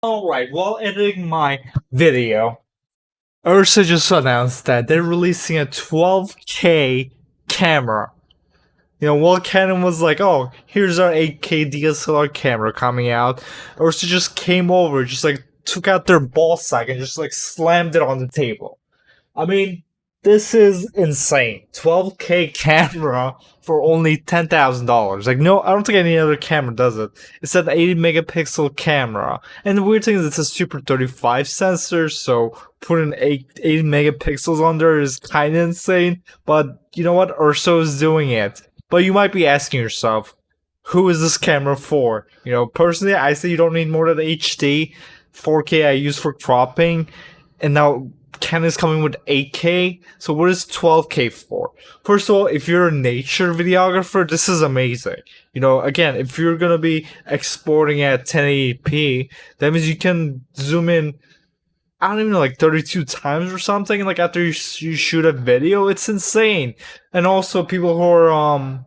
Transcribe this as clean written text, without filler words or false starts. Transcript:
Alright, while editing my video, URSA just announced that they're releasing a 12K camera. While Canon was like, oh, here's our 8K DSLR camera coming out, URSA just came over, just like took out their ball sack and just like slammed it on the table. I mean, this is insane. 12K camera for only $10,000. Like, no, I don't think any other camera does it. It's an 80 megapixel camera. And the weird thing is it's a Super 35 sensor, so putting 80 megapixels on there is kind of insane. But you know what? Urso is doing it. But you might be asking yourself, who is this camera for? Personally, I say you don't need more than HD. 4K I use for cropping. And now Canon is coming with 8K, so what is 12K for? First of all, if you're a nature videographer, this is amazing. Again, if you're gonna be exporting at 1080p, that means you can zoom in, I don't even know, like 32 times or something, like after you shoot a video. It's insane. And also, people who are